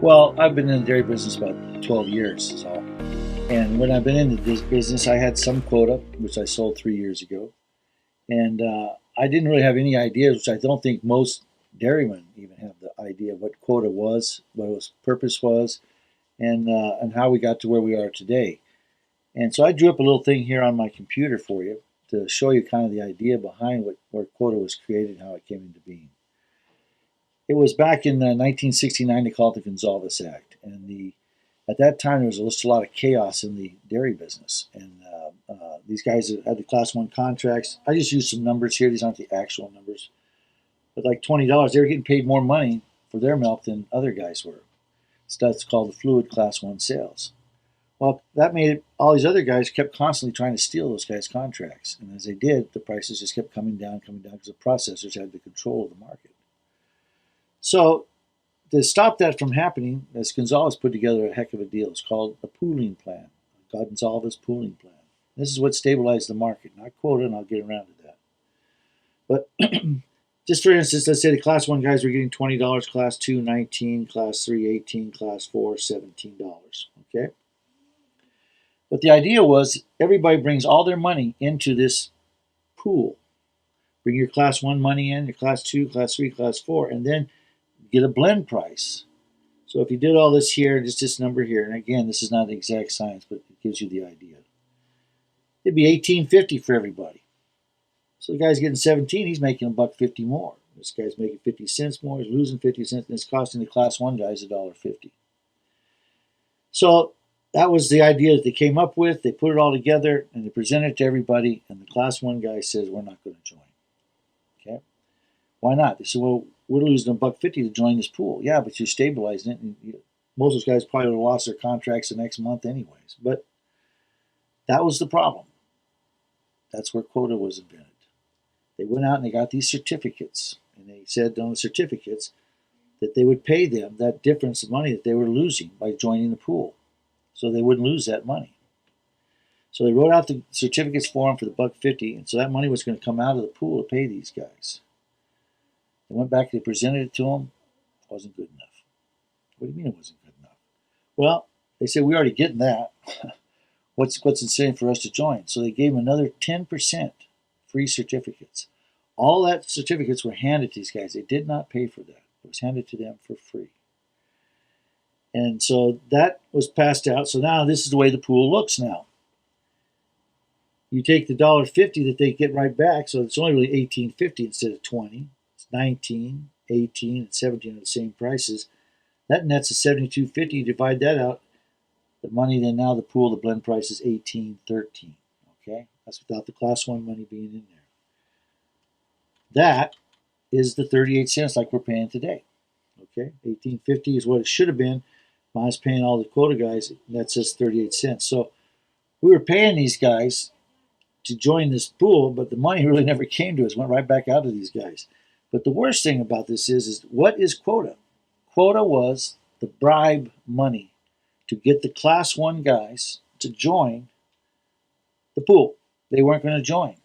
Well, I've been in the dairy business about 12 years. And when I've been in this business, I had some quota, which I sold 3 years ago. And I didn't really have any ideas, which I don't think most dairymen even have the idea of what quota was, what its purpose was, and how we got to where we are today. And so I drew up a little thing here on my computer for you to show you kind of the idea behind where quota was created and how it came into being. It was back in 1969. They called it the Gonsalves Act, and at that time there was just a lot of chaos in the dairy business, and these guys had the Class 1 contracts. I just used some numbers here. These aren't the actual numbers, but like $20, they were getting paid more money for their milk than other guys were. So that's called the fluid Class 1 sales. Well, that made it, all these other guys kept constantly trying to steal those guys' contracts, and as they did, the prices just kept coming down because the processors had the control of the market. So to stop that from happening, as Gonsalves put together a heck of a deal. It's called a pooling plan, a Gonsalves pooling plan. This is what stabilized the market, not quota, and I'll get around to that. But just for instance, let's say the Class 1 guys were getting $20, Class 2, $19, Class 3, $18, Class 4, $17, okay? But the idea was everybody brings all their money into this pool. Bring your Class 1 money in, your Class 2, Class 3, Class 4, and then get a blend price. So if you did all this here, just this number here, and again, this is not the exact science, but it gives you the idea. It'd be $18.50 for everybody. So the guy's getting 17, he's making $1.50 more. This guy's making 50 cents more, he's losing 50 cents, and it's costing the Class 1 guys $1.50. So that was the idea that they came up with. They put it all together, and they presented it to everybody, and the Class 1 guy says, we're not going to join. Okay? Why not? They said, well, we're losing $1.50 to join this pool. Yeah, but you're stabilizing it, and most of those guys probably would have lost their contracts the next month anyways. But that was the problem. That's where quota was invented. They went out and they got these certificates, and they said on the certificates that they would pay them that difference of money that they were losing by joining the pool, so they wouldn't lose that money. So they wrote out the certificates for them for the $1.50, and so that money was going to come out of the pool to pay these guys. They went back, they presented it to them. It wasn't good enough. What do you mean it wasn't good enough? Well, they said, we're already getting that. What's incentive for us to join? So they gave them another 10% free certificates. All that certificates were handed to these guys. They did not pay for that. It was handed to them for free. And so that was passed out. So now this is the way the pool looks now. You take the $1.50 that they get right back, so it's only really $18.50 instead of $20. It's $19, $18, and $17 are the same prices. That nets to $72.50. You divide that out. The money then now the pool, the blend price is $18.13. Okay, that's without the Class 1 money being in there. That is the 38 cents like we're paying today. Okay, $18.50 is what it should have been. Minus paying all the quota guys, that says 38 cents. So we were paying these guys to join this pool, but the money really never came to us. Went right back out to these guys. But the worst thing about this is what is quota? Quota was the bribe money to get the Class 1 guys to join the pool. They weren't going to join.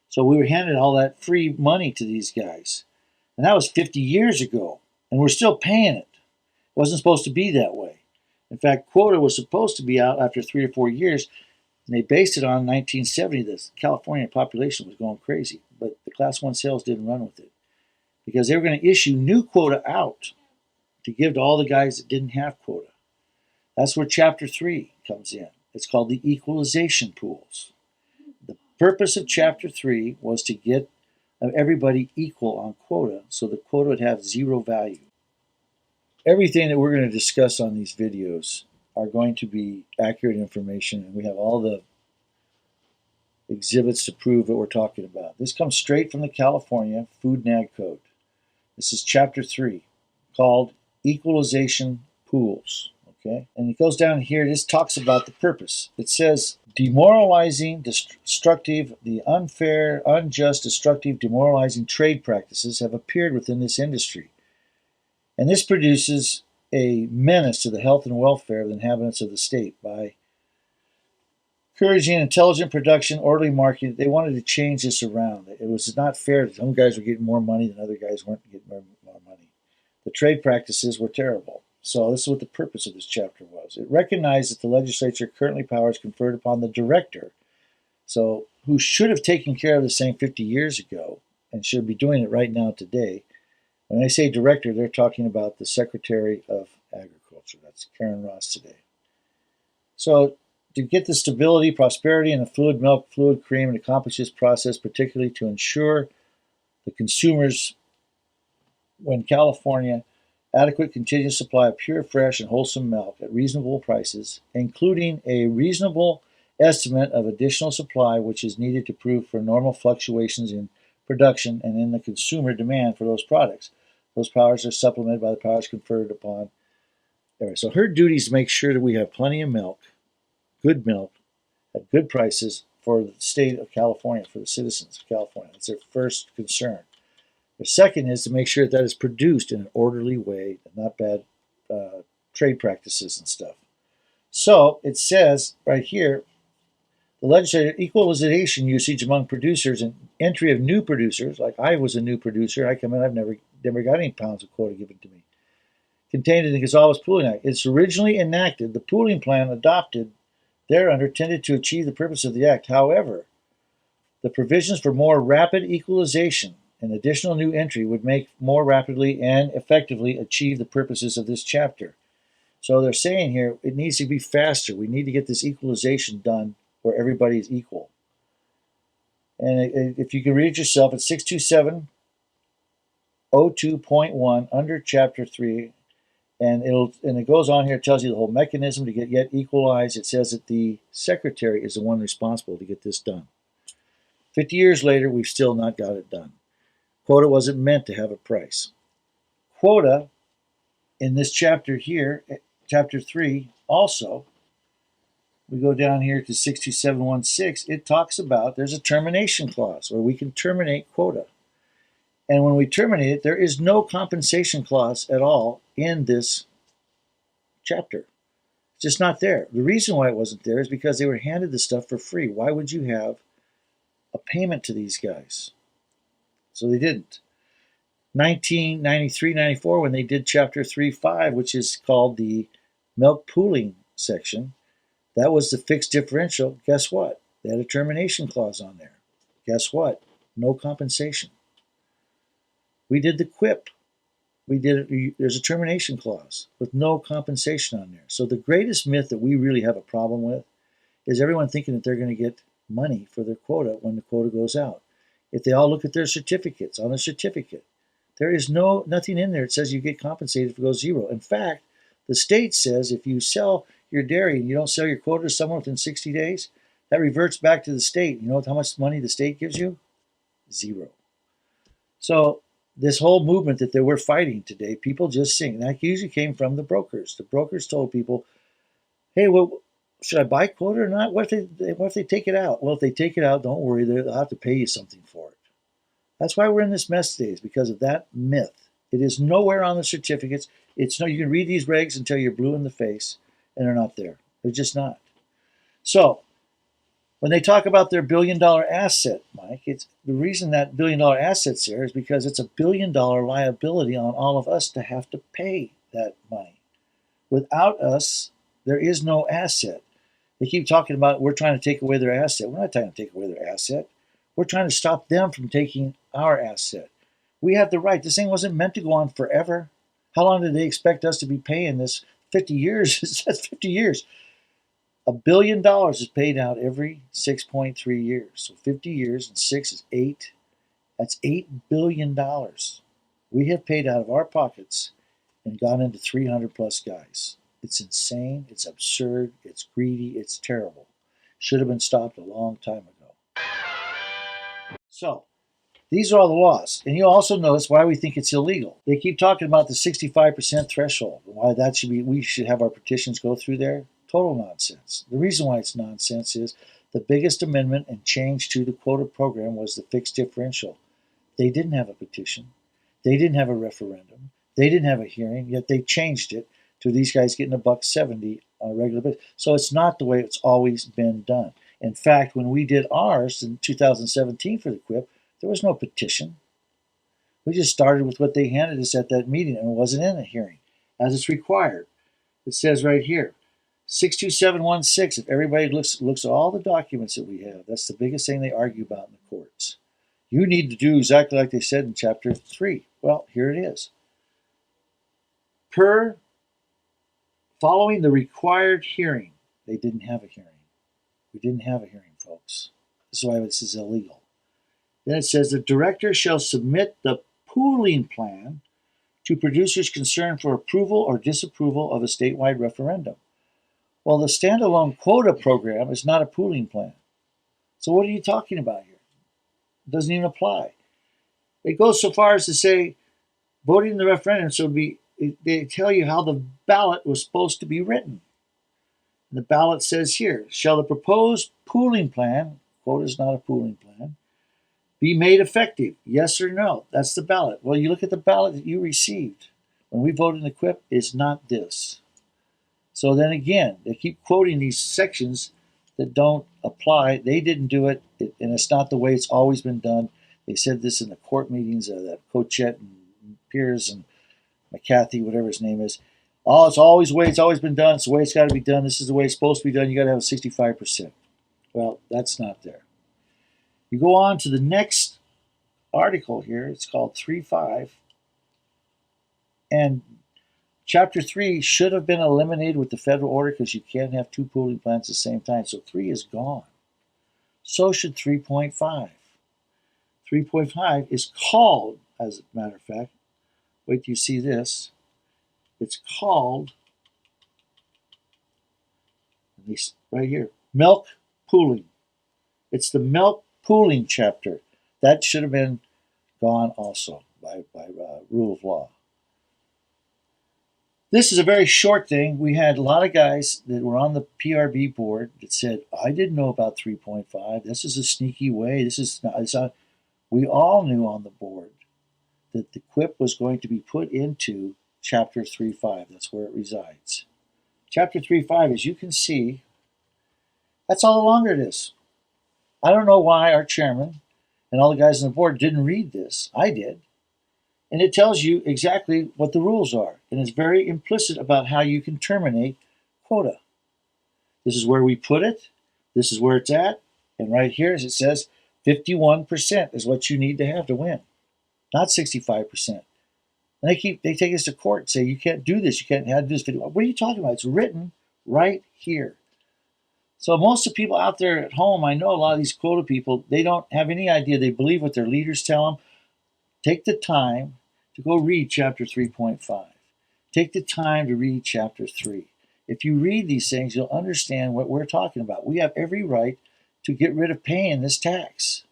So we were handing all that free money to these guys. And that was 50 years ago. And we're still paying it. It wasn't supposed to be that way. In fact, quota was supposed to be out after 3 or 4 years. And they based it on 1970. The California population was going crazy. But the Class 1 sales didn't run with it. Because they were going to issue new quota out to give to all the guys that didn't have quota. That's where Chapter 3 comes in. It's called the Equalization pools. The purpose of Chapter 3 was to get everybody equal on quota, so the quota would have zero value. Everything that we're going to discuss on these videos are going to be accurate information, and we have all the exhibits to prove what we're talking about. This comes straight from the California Food and Ag Code. This is Chapter 3, called Equalization Pools. Okay, and it goes down here. This talks about the purpose. It says demoralizing, destructive, the unfair, unjust, destructive, demoralizing trade practices have appeared within this industry, and this produces a menace to the health and welfare of the inhabitants of the state by encouraging intelligent production, orderly marketing. They wanted to change this around. It was not fair. Some guys were getting more money than other guys weren't getting more money. The trade practices were terrible. So this is what the purpose of this chapter was. It recognized that the legislature currently powers conferred upon the director, so who should have taken care of the same 50 years ago and should be doing it right now today. When they say director, they're talking about the Secretary of Agriculture. That's Karen Ross today. So to get the stability, prosperity in the fluid milk, fluid cream, and accomplish this process, particularly to ensure the consumers, when California, adequate continuous supply of pure, fresh, and wholesome milk at reasonable prices, including a reasonable estimate of additional supply which is needed to prove for normal fluctuations in production and in the consumer demand for those products. Those powers are supplemented by the powers conferred upon. So her duty is to make sure that we have plenty of milk at good prices for the state of California, for the citizens of California. That's their first concern. The second is to make sure that is produced in an orderly way and not bad trade practices and stuff. So it says right here, the legislative equalization usage among producers and entry of new producers, like I was a new producer, I come in, I've never got any pounds of quota given to me, contained in the Gonzales Pooling Act. It's originally enacted, the pooling plan adopted thereunder tended to achieve the purpose of the act. However, the provisions for more rapid equalization and additional new entry would make more rapidly and effectively achieve the purposes of this chapter. So they're saying here it needs to be faster. We need to get this equalization done where everybody is equal. And if you can read it yourself, it's 62702.1 under chapter 3. And it goes on here, it tells you the whole mechanism to get yet equalized. It says that the secretary is the one responsible to get this done. 50 years later, we've still not got it done. Quota wasn't meant to have a price. Quota, in this chapter here, chapter 3, also, we go down here to 62716, it talks about there's a termination clause where we can terminate quota. And when we terminate it, there is no compensation clause at all in this chapter. It's just not there. The reason why it wasn't there is because they were handed the stuff for free. Why would you have a payment to these guys? So they didn't. 1993-94, when they did chapter 3.5, which is called the milk pooling section, that was the fixed differential. Guess what? They had a termination clause on there. Guess what? No compensation. We did the QIP. There's a termination clause with no compensation on there. So the greatest myth that we really have a problem with is everyone thinking that they're going to get money for their quota when the quota goes out. If they all look at their certificates, on their certificate, there is nothing in there that says you get compensated if it goes zero. In fact, the state says if you sell your dairy and you don't sell your quota to someone within 60 days, that reverts back to the state. You know how much money the state gives you? Zero. So this whole movement that we're fighting today, people just seeing, that usually came from the brokers. The brokers told people, hey, well, should I buy quota or not? What if they take it out? Well, if they take it out, don't worry, they'll have to pay you something for it. That's why we're in this mess today, is because of that myth. It is nowhere on the certificates. You can read these regs until you're blue in the face, and they're not there. They're just not. So when they talk about their $1 billion asset, Mike, it's the reason that $1 billion asset's there is because it's a $1 billion liability on all of us to have to pay that money. Without us, there is no asset. They keep talking about we're trying to take away their asset. We're not trying to take away their asset. We're trying to stop them from taking our asset. We have the right. This thing wasn't meant to go on forever. How long did they expect us to be paying this? 50 years? That's 50 years. $1 billion is paid out every 6.3 years. So 50 years and 6 is 8. That's $8 billion. We have paid out of our pockets and gone into 300 plus guys. It's insane. It's absurd. It's greedy. It's terrible. Should have been stopped a long time ago. So these are all the laws. And you'll also notice why we think it's illegal. They keep talking about the 65% threshold, why we should have our petitions go through there. Total nonsense. The reason why it's nonsense is the biggest amendment and change to the quota program was the fixed differential. They didn't have a petition. They didn't have a referendum. They didn't have a hearing, yet they changed it to these guys getting $1.70 on a regular basis. So it's not the way it's always been done. In fact, when we did ours in 2017 for the QIP, there was no petition. We just started with what they handed us at that meeting, and it wasn't in a hearing. as it's required. It says right here, 62716. If everybody looks at all the documents that we have, that's the biggest thing they argue about in the courts. You need to do exactly like they said in Chapter 3. Well, here it is. Following the required hearing, they didn't have a hearing. We didn't have a hearing, folks. This is why this is illegal. Then it says the director shall submit the pooling plan to producers concerned for approval or disapproval of a statewide referendum. Well, the standalone quota program is not a pooling plan. So what are you talking about here? It doesn't even apply. It goes so far as to say voting in the referendum, so they tell you how the ballot was supposed to be written. And the ballot says here, shall the proposed pooling plan, quota is not a pooling plan, be made effective? Yes or no? That's the ballot. Well, you look at the ballot that you received when we voted in the QIP, it's not this. So then again, they keep quoting these sections that don't apply. They didn't do it, and it's not the way it's always been done. They said this in the court meetings that Cochette and Piers and McCarthy, whatever his name is. Oh, it's always the way it's always been done. It's the way it's got to be done. This is the way it's supposed to be done. You got to have a 65%. Well, that's not there. You go on to the next article here. It's called 3.5. And Chapter 3 should have been eliminated with the federal order because you can't have two pooling plans at the same time. So 3 is gone. So should 3.5. 3.5 is called, as a matter of fact, wait till you see this, it's called, right here, milk pooling. It's the milk pooling chapter. That should have been gone also by rule of law. This is a very short thing. We had a lot of guys that were on the PRB board that said, I didn't know about 3.5. This is a sneaky way. This is not. We all knew on the board that the QIP was going to be put into Chapter 3.5. That's where it resides. Chapter 3.5, as you can see, that's all the longer it is. I don't know why our chairman and all the guys on the board didn't read this. I did. And it tells you exactly what the rules are. And it's very implicit about how you can terminate quota. This is where we put it. This is where it's at. And right here, as it says, 51% is what you need to have to win, not 65%. And they take us to court and say, you can't do this. You can't have this. What are you talking about? It's written right here. So most of the people out there at home, I know a lot of these quota people, they don't have any idea. They believe what their leaders tell them. Take the time to go read Chapter 3.5. Take the time to read Chapter 3. If you read these things, you'll understand what we're talking about. We have every right to get rid of paying this tax.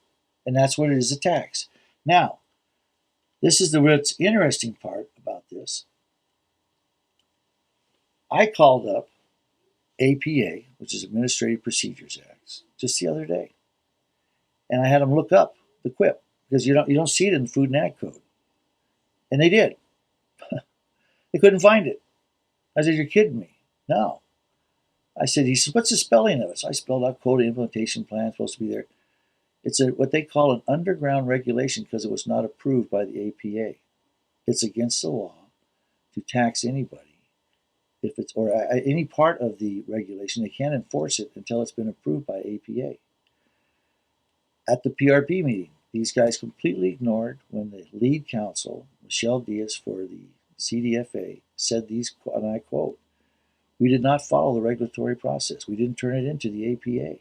And that's what it is, a tax. Now, this is what's interesting part about this. I called up APA, which is Administrative Procedures Act, just the other day. And I had them look up the QIP because you don't see it in the Food and Ag Code. And they did. They couldn't find it. I said, you're kidding me. No. He said, what's the spelling of it? So I spelled out quota implementation plan, supposed to be there. It's what they call an underground regulation because it was not approved by the APA. It's against the law to tax anybody if it's or any part of the regulation. They can't enforce it until it's been approved by APA. At the PRB meeting, these guys completely ignored when the lead counsel, Michelle Diaz for the CDFA, said these, and I quote, "We did not follow the regulatory process. We didn't turn it into the APA."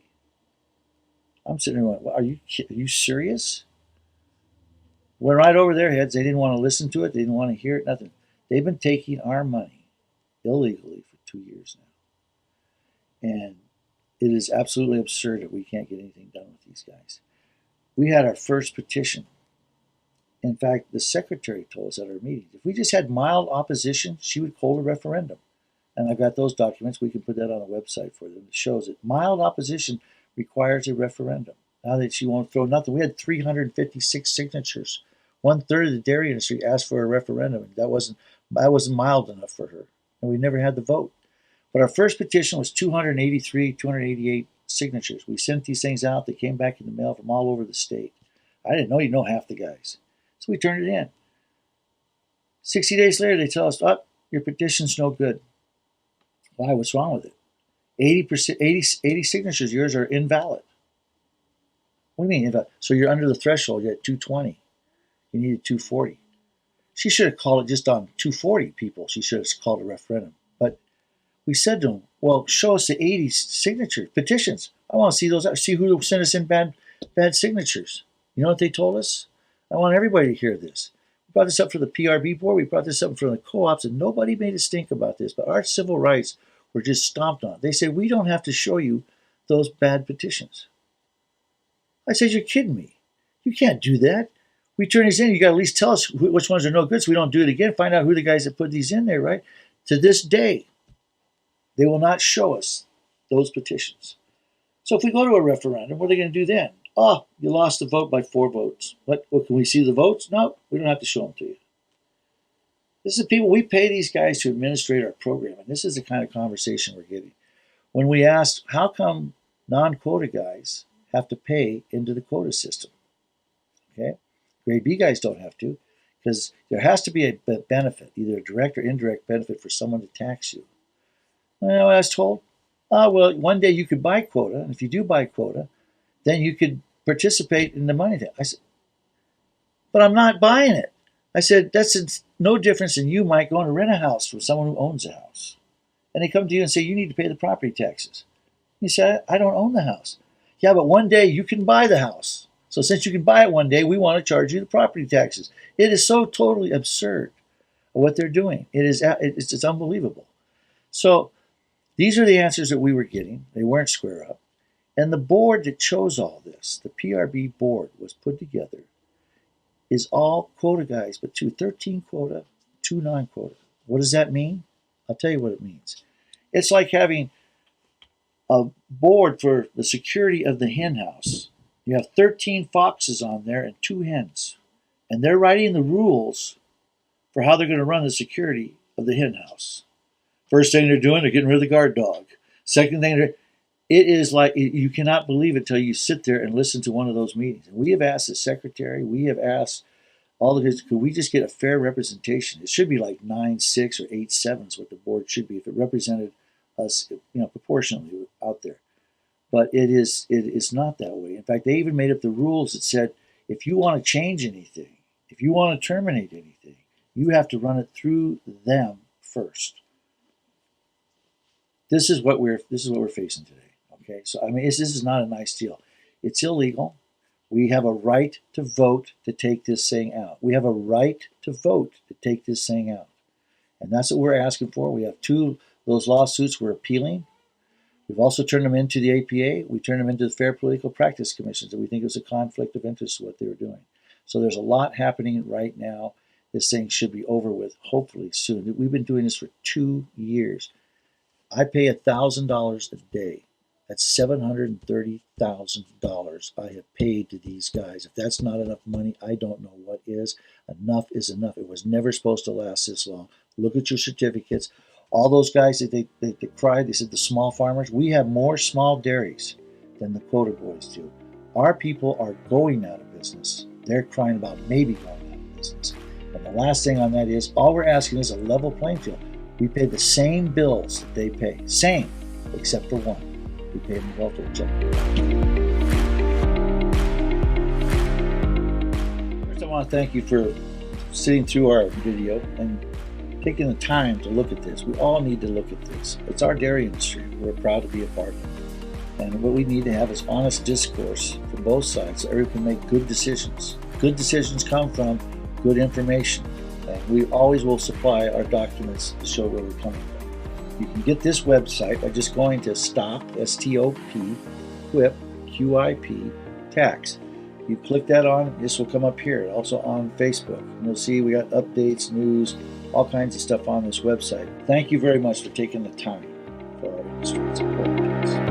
I'm sitting there going, are you serious? Went right over their heads. They didn't want to listen to it. They didn't want to hear it, nothing. They've been taking our money illegally for 2 years now. And it is absolutely absurd that we can't get anything done with these guys. We had our first petition. In fact, the secretary told us at our meeting, if we just had mild opposition, she would hold a referendum. And I've got those documents. We can put that on the website for them. It shows that mild opposition requires a referendum. Now that she won't throw nothing. We had 356 signatures. 1/3 of the dairy industry asked for a referendum. And that wasn't mild enough for her. And we never had the vote. But our first petition was 283, 288 signatures. We sent these things out. They came back in the mail from all over the state. I didn't know half the guys. So we turned it in. 60 days later, they tell us, Your petition's no good. Why? What's wrong with it? 80%, 80 signatures, yours are invalid. What do you mean invalid? So you're under the threshold. You're at 220. You needed 240. She should have called it just on 240 people. She should have called a referendum. But we said to them, well, show us the 80 signature petitions. I want to see those. See who sent us in bad signatures. You know what they told us? I want everybody to hear this. We brought this up for the PRB board. We brought this up for the co-ops, and nobody made a stink about this. But our civil rights were just stomped on. They said, we don't have to show you those bad petitions. I said, you're kidding me. You can't do that. We turn these in. You got to at least tell us which ones are no good so we don't do it again. Find out who the guys that put these in there, right? To this day, they will not show us those petitions. So if we go to a referendum, what are they going to do then? Oh, you lost the vote by 4 votes. What? Well, can we see the votes? No, we don't have to show them to you. This is the people, we pay these guys to administrate our program, and this is the kind of conversation we're getting. When we asked, how come non-quota guys have to pay into the quota system? Okay, grade B guys don't have to, because there has to be a benefit, either a direct or indirect benefit for someone to tax you. Well, I was told, well, one day you could buy quota, and if you do buy quota, then you could participate in the money. I said, but I'm not buying it. I said, that's no difference than you might going to rent a house from someone who owns a house. And they come to you and say, you need to pay the property taxes. You say, I don't own the house. Yeah, but one day you can buy the house. So since you can buy it one day, we want to charge you the property taxes. It is so totally absurd what they're doing. It's unbelievable. So these are the answers that we were getting. They weren't square up. And the board that chose all this, the PRB board, was put together, is all quota guys, but 13 quota, 2 non-quota. What does that mean? I'll tell you what it means. It's like having a board for the security of the hen house. You have 13 foxes on there and 2 hens. And they're writing the rules for how they're going to run the security of the hen house. First thing they're doing, they're getting rid of the guard dog. Second thing, it is like, you cannot believe it until you sit there and listen to one of those meetings. And we have asked the secretary, we have asked all of his, could we just get a fair representation? It should be like 9-6 or 8-7 is what the board should be if it represented us, proportionately out there. But it is not that way. In fact, they even made up the rules that said, if you want to change anything, if you want to terminate anything, you have to run it through them first. This is what we're facing today. Okay, so I mean, this is not a nice deal. It's illegal. We have a right to vote to take this thing out. We have a right to vote to take this thing out, and that's what we're asking for. We have 2 of those lawsuits we're appealing. We've also turned them into the APA. We turned them into the Fair Political Practice Commissions, and we think it was a conflict of interest what they were doing. So there's a lot happening right now. This thing should be over with hopefully soon. We've been doing this for 2 years. I pay $1,000 a day. That's $730,000 I have paid to these guys. If that's not enough money, I don't know what is. Enough is enough. It was never supposed to last this long. Look at your certificates. All those guys that they cried, they said the small farmers, we have more small dairies than the quota boys do. Our people are going out of business. They're crying about maybe going out of business. And the last thing on that is, all we're asking is a level playing field. We pay the same bills that they pay. Same, except for one. We pay them a welfare check. First, I want to thank you for sitting through our video and taking the time to look at this. We all need to look at this. It's our dairy industry. We're proud to be a part of it. And what we need to have is honest discourse from both sides so everyone can make good decisions. Good decisions come from good information. And we always will supply our documents to show where we're coming from. You can get this website by just going to stop, S-T-O-P, QIP, QIP Tax. You click that on, this will come up here, also on Facebook. And you'll see we got updates, news, all kinds of stuff on this website. Thank you very much for taking the time for our industry. It's important to us.